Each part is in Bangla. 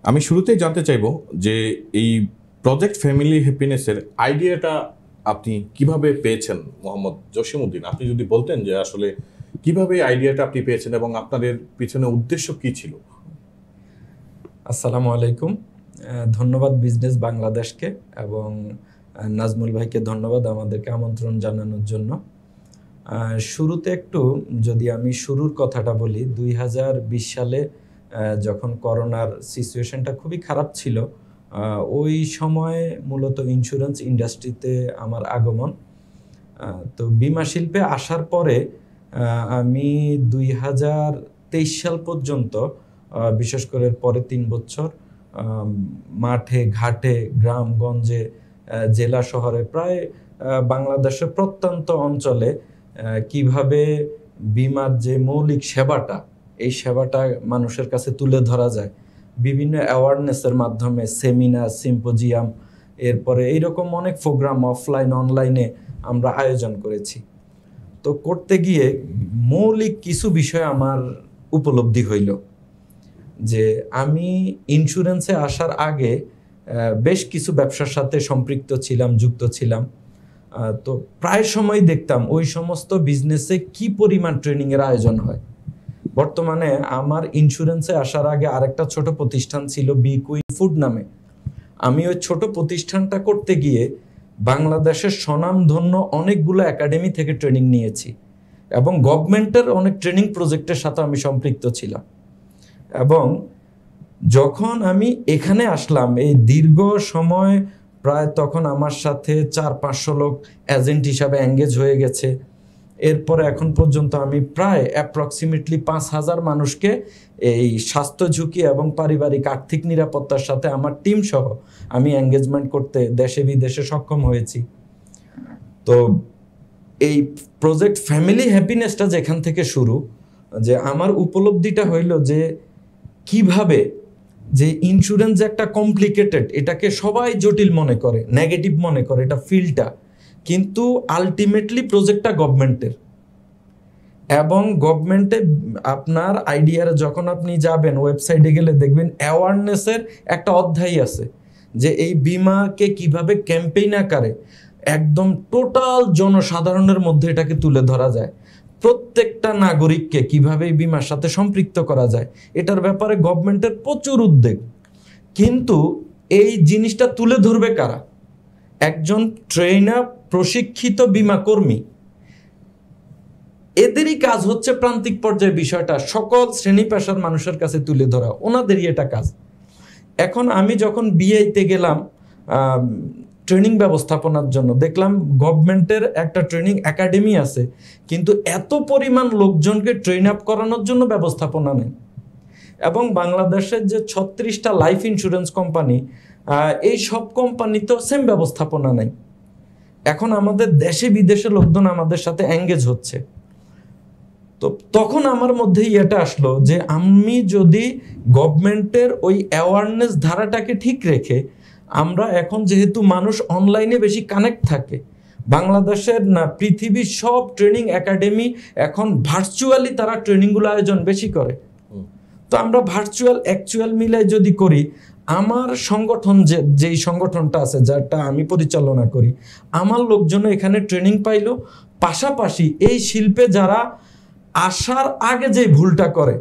আমি শুরুতেই জানতে চাইবো যে এই প্রজেক্ট ফ্যামিলি হ্যাপিনেসের আইডিয়াটা আপনি কিভাবে পেয়েছেন মোহাম্মদ জসিমউদ্দিন? আপনি যদি বলতেন যে আসলে কিভাবে আইডিয়াটা আপনি পেয়েছেন এবং আপনাদের পিছনে উদ্দেশ্য কি ছিল? আসসালামু আলাইকুম। ধন্যবাদ বিজনেস বাংলাদেশকে এবং নাজমুল ভাইকে ধন্যবাদ আমাদেরকে আমন্ত্রণ জানানোর জন্য। শুরুতে একটু যদি আমি শুরুর কথাটা বলি, 2020 সালে যখন করোনার সিচুয়েশনটা খুবই খারাপ ছিল, ওই সময়ে মূলত ইন্স্যুরেন্স ইন্ডাস্ট্রিতে আমার আগমন। তো বিমা শিল্পে আসার পরে আমি 2023 সাল পর্যন্ত, বিশেষ করে পরে 3 বছর মাঠে ঘাটে গ্রামগঞ্জে জেলা শহরে প্রায় বাংলাদেশের প্রত্যন্ত অঞ্চলে কিভাবে বিমার যে মৌলিক সেবাটা, এই সেবাটা মানুষের কাছে তুলে ধরা যায় বিভিন্ন অ্যাওয়ারনেসের মাধ্যমে, সেমিনার, সিম্পোজিয়াম, এরপরে এইরকম অনেক প্রোগ্রাম অফলাইন অনলাইনে আমরা আয়োজন করেছি। তো করতে গিয়ে মৌলিক কিছু বিষয় আমার উপলব্ধি হইল যে আমি ইন্স্যুরেন্সে আসার আগে বেশ কিছু ব্যবসার সাথে সম্পৃক্ত ছিলাম, যুক্ত ছিলাম। তো প্রায় সময় দেখতাম ওই সমস্ত বিজনেসে কি পরিমাণ ট্রেনিংয়ের আয়োজন হয়। বর্তমানে আমার ইন্স্যুরেন্সে আসার আগে আরেকটা ছোট প্রতিষ্ঠান ছিল বি কুইন ফুড নামে। আমি ওই ছোট প্রতিষ্ঠানটা করতে গিয়ে বাংলাদেশের স্বনামধন্য অনেকগুলো একাডেমি থেকে ট্রেনিং নিয়েছি এবং গভর্নমেন্টের অনেক ট্রেনিং প্রজেক্টের সাথে আমি সম্পৃক্ত ছিলাম। এবং যখন আমি এখানে আসলাম, এই দীর্ঘ সময় প্রায় তখন আমার সাথে 400-500 লোক এজেন্ট হিসাবে এঙ্গেজ হয়ে গেছে। এরপরে এখন পর্যন্ত আমি প্রায় অ্যাপ্রক্সিমেটলি 5000 মানুষকে এই স্বাস্থ্য ঝুঁকি এবং পারিবারিক আর্থিক নিরাপত্তার সাথে আমার টিম সহ আমি এঙ্গেজমেন্ট করতে দেশে বিদেশে সক্ষম হয়েছি। তো এই প্রজেক্ট ফ্যামিলি হ্যাপিনেসটা যেখান থেকে শুরু, যে আমার উপলব্ধিটা হইল যে কিভাবে যে ইন্স্যুরেন্স একটা কমপ্লিকেটেড, এটাকে সবাই জটিল মনে করে, নেগেটিভ মনে করে এটা ফিল্ডটা, কিন্তু আলটিমেটলি প্রজেক্টটা গভর্নমেন্টের। এবং গভর্নমেন্টে আপনার আইডিয়ার যখন আপনি যাবেন, ওয়েবসাইটে গেলে দেখবেন অ্যাওয়ারনেসের একটা অধ্যায় আছে যে এই বিমাকে কিভাবে ক্যাম্পেইন আকারে একদম টোটাল জনসাধারণের মধ্যে এটাকে তুলে ধরা যায়, প্রত্যেকটা নাগরিককে কিভাবে এই বিমার সাথে সম্পৃক্ত করা যায়, এটার ব্যাপারে গভর্নমেন্টের প্রচুর উদ্যোগ। কিন্তু এই জিনিসটা তুলে ধরবে কারা? একজন ট্রেনার, প্রশিক্ষিত বিমা কর্মী, এদেরই কাজ হচ্ছে প্রান্তিক পর্যায়ে বিষয়টা সকল শ্রেণী পেশার মানুষের কাছে তুলে ধরা, ওনাদেরই এটা কাজ। এখন আমি যখন বিআইতে গেলাম ট্রেনিং ব্যবস্থাপনার জন্য, দেখলাম গভর্নমেন্টের একটা ট্রেনিং একাডেমি আছে, কিন্তু এত পরিমাণ লোকজনকে ট্রেন আপ করানোর জন্য ব্যবস্থাপনা নেই। এবং বাংলাদেশের যে 36টা লাইফ ইন্স্যুরেন্স কোম্পানি, এই সব কোম্পানিতেও সেম ব্যবস্থাপনা নেই। এখন আমাদের দেশে বিদেশে লোকজন আমাদের সাথে এঙ্গেজ হচ্ছে। তো তখন আমার মধ্যেই এটা আসলো যে আমি যদি গভর্নমেন্টের ওই অ্যাওয়ারনেস ধারাটাকে ঠিক রেখে, আমরা এখন যেহেতু মানুষ অনলাইনে বেশি কানেক্ট থাকে, বাংলাদেশের না পৃথিবীর সব ট্রেনিং একাডেমি এখন ভার্চুয়ালি তারা ট্রেনিংগুলো আয়োজন বেশি করে। তো আমরা ভার্চুয়াল অ্যাকচুয়াল মিলাই যদি করি, আমার সংগঠন যেই সংগঠনটা আছে, যারটা আমি পরিচালনা করি, আমার লোকজন এখানে ট্রেনিং পাইলো। পাশাপাশি এই শিল্পে যারা আসার আগে যে ভুলটা করে,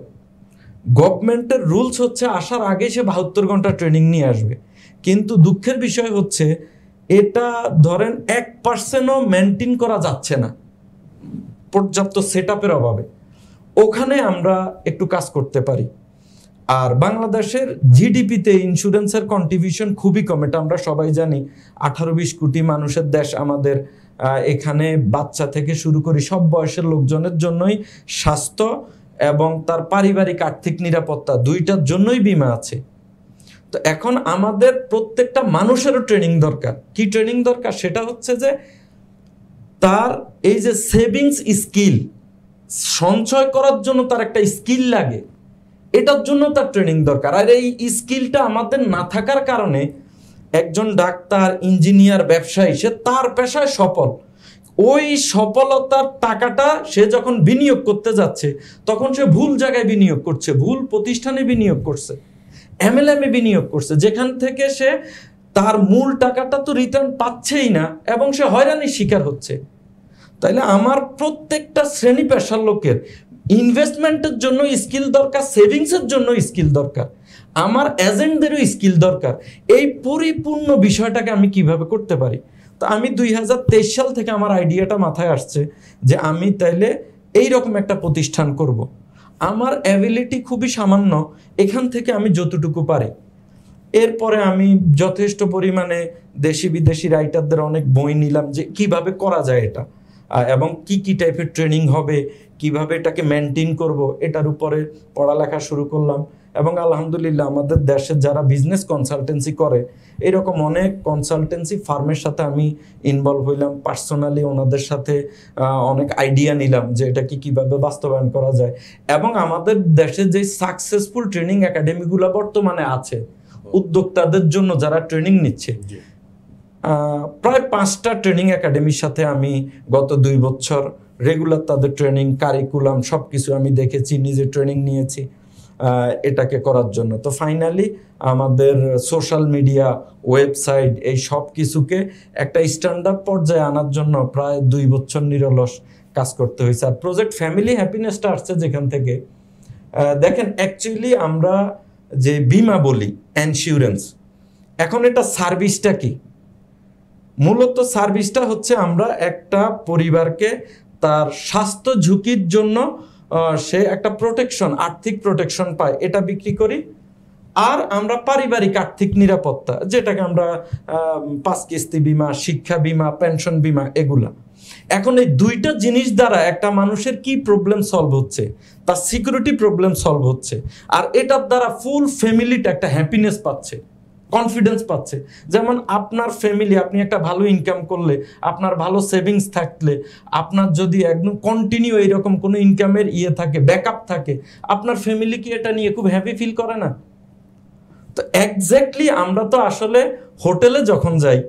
গভর্নমেন্টের রুলস হচ্ছে আসার আগে সে 72 ঘন্টা ট্রেনিং নিয়ে আসবে, কিন্তু দুঃখের বিষয় হচ্ছে এটা ধরেন 1%ও মেনটেন করা যাচ্ছে না পর্যাপ্ত সেটআপের অভাবে। ওখানে আমরা একটু কাজ করতে পারি। আর বাংলাদেশের জিডিপিতে ইন্স্যুরেন্সের কন্ট্রিবিউশন খুবই কম, এটা আমরা সবাই জানি। 18-20 কোটি মানুষের দেশ আমাদের। এখানে বাচ্চা থেকে শুরু করি সব বয়সের লোকজনের জন্যই স্বাস্থ্য এবং তার পারিবারিক আর্থিক নিরাপত্তা, দুইটার জন্যই বিমা আছে। তো এখন আমাদের প্রত্যেকটা মানুষেরও ট্রেনিং দরকার। কি ট্রেনিং দরকার? সেটা হচ্ছে যে তার এই যে সেভিংস স্কিল, সঞ্চয় করার জন্য তার একটা স্কিল লাগে, এটার জন্য তার ট্রেনিং দরকার। আর এই স্কিলটা আমাদের না থাকার কারণে একজন ডাক্তার, ইঞ্জিনিয়ার, ব্যবসায়ী, সে তার পেশায় সফল, ওই সফলতার টাকাটা সে যখন বিনিয়োগ করতে যাচ্ছে, তখন সে ভুল জায়গায় বিনিয়োগ করছে, ভুল প্রতিষ্ঠানে বিনিয়োগ করছে। এমএলএমে বিনিয়োগ করছে, যেখান থেকে সে তার মূল টাকাটা তো রিটার্ন পাচ্ছেই না এবং সে হয়রানির শিকার হচ্ছে। তাইলে আমার প্রত্যেকটা শ্রেণী পেশার লোকের ইনভেস্টমেন্টের জন্য স্কিল দরকার, সেভিংসের জন্য স্কিল দরকার, আমার এজেন্টদেরও স্কিল দরকার। এই পরিপূর্ণ বিষয়টাকে আমি কিভাবে করতে পারি? তো আমি 2023 সাল থেকে আমার আইডিয়াটা মাথায় আসছে যে আমি তাইলে এইরকম একটা প্রতিষ্ঠান করব। আমার অ্যাবিলিটি খুবই সামান্য, এখান থেকে আমি যতটুকু পারি। এরপরে আমি যথেষ্ট পরিমাণে দেশি বিদেশি রাইটারদের অনেক বই নিলাম যে কিভাবে করা যায় এটা, এবং কি কি টাইপের ট্রেনিং হবে, কিভাবে এটাকে মেনটেন করব, এটার উপরে পড়ালেখা শুরু করলাম। এবং আলহামদুলিল্লাহ আমাদের দেশে যারা বিজনেস কনসালটেন্সি করে এরকম অনেক কনসালটেন্সি ফার্মের সাথে আমি ইনভলভ হইলাম, পার্সোনালি ওনাদের সাথে অনেক আইডিয়া নিলাম যে এটা কিভাবে বাস্তবায়ন করা যায়। এবং আমাদের দেশে যে সাকসেসফুল ট্রেনিং একাডেমিগুলো বর্তমানে আছে উদ্যোক্তাদের জন্য যারা ট্রেনিং নিচ্ছে, প্রায় 5টা ট্রেনিং একাডেমির সাথে আমি গত 2 বছর রেগুলার তাদের ট্রেনিং কারিকুলাম সব কিছু আমি দেখেছি, নিজে ট্রেনিং নিয়েছি এটাকে করার জন্য। তো ফাইনালি আমাদের সোশ্যাল মিডিয়া, ওয়েবসাইট, এই সব কিছুকে একটা স্ট্যান্ডার্ড পর্যায়ে আনার জন্য প্রায় 2 বছর নিরলস কাজ করতে হয়েছে। আর প্রজেক্ট ফ্যামিলি হ্যাপিনেসটা আসছে যেখান থেকে, দেখেন অ্যাকচুয়ালি আমরা যে বীমা বলি ইন্স্যুরেন্স, এখন এটা সার্ভিসটা কি? মূলত সার্ভিসটা হচ্ছে আমরা একটা পরিবারকে তার স্বাস্থ্য ঝুঁকির জন্য সে একটা প্রোটেকশন, আর্থিক প্রোটেকশন পায়, এটা বিক্রি করি। আর আমরা পারিবারিক আর্থিক নিরাপত্তা, যেটাকে আমরা 5 কিস্তি বিমা, শিক্ষা বিমা, পেনশন বিমা, এগুলা। এখন এই 2টা জিনিস দ্বারা একটা মানুষের কি প্রবলেম সলভ হচ্ছে? তার সিকিউরিটি প্রবলেম সলভ হচ্ছে, আর এটার দ্বারা ফুল ফ্যামিলিটা একটা হ্যাপিনেস পাচ্ছে, কনফিডেন্স পাচ্ছে। যেমন আপনার ফ্যামিলি, আপনি একটা ভালো ইনকাম করলে, আপনার ভালো সেভিংস থাকলে, আপনার যদি একদম কন্টিনিউ এইরকম কোনো ইনকামের থাকে, ব্যাকআপ থাকে, আপনার ফ্যামিলি কি এটা নিয়ে খুব হ্যাপি ফিল করে না? তো এক্স্যাক্টলি আমরা তো আসলে হোটেলে যখন যাই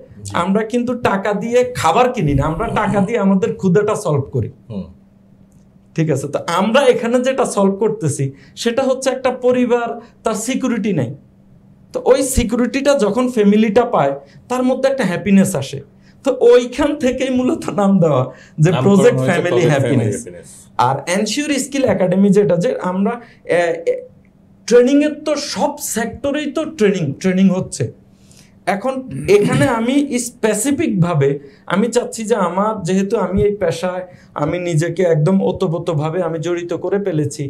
আমরা কিন্তু টাকা দিয়ে খাবার কিনি না, আমরা টাকা দিয়ে আমাদের ক্ষুধাটা সলভ করি। ঠিক আছে, তো আমরা এখানে যেটা সলভ করতেছি সেটা হচ্ছে একটা পরিবার তার সিকিউরিটি নেই, তো ওই সিকিউরিটিটা যখন ফ্যামিলিটা পায় তার মধ্যে একটা হ্যাপিনেস আসে। তো ওইখান থেকেই মূলত নাম দেওয়া যে প্রজেক্ট ফ্যামিলি হ্যাপিনেস। আর এনশিওর স্কিল একাডেমি যেটা, যে আমরা ট্রেনিং এর তো সব সেক্টরেই তো ট্রেনিং হচ্ছে। এখন এখানে আমি স্পেসিফিকভাবে আমি চাচ্ছি যে আমার, যেহেতু আমি এই পেশায় আমি নিজেকে একদম ওতপ্রোতভাবে আমি জড়িত করে ফেলেছি,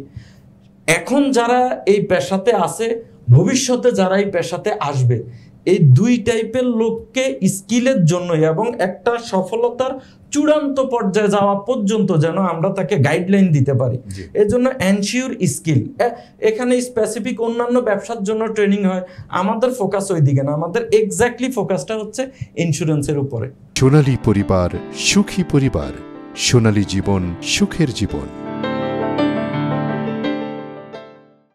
এখন যারা এই পেশাতে আছে, ভবিষ্যতে যারা এই পেশাতে আসবে, এই 2 টাইপের লোককে স্কিলের জন্য এবং একটা সফলতার চূড়ান্ত পর্যায়ে যাওয়া পর্যন্ত যেন আমরা তাকে গাইডলাইন দিতে পারি। এর জন্য এনশিওর স্কিল, এখানে স্পেসিফিক অন্যান্য ব্যবসার জন্য ট্রেনিং হয়, আমাদের ফোকাস ওই দিকে না, আমাদের এক্স্যাক্টলি ফোকাসটা হচ্ছে ইন্স্যুরেন্সের উপরে। সোনালী পরিবার, সুখী পরিবার, সোনালী জীবন, সুখের জীবন।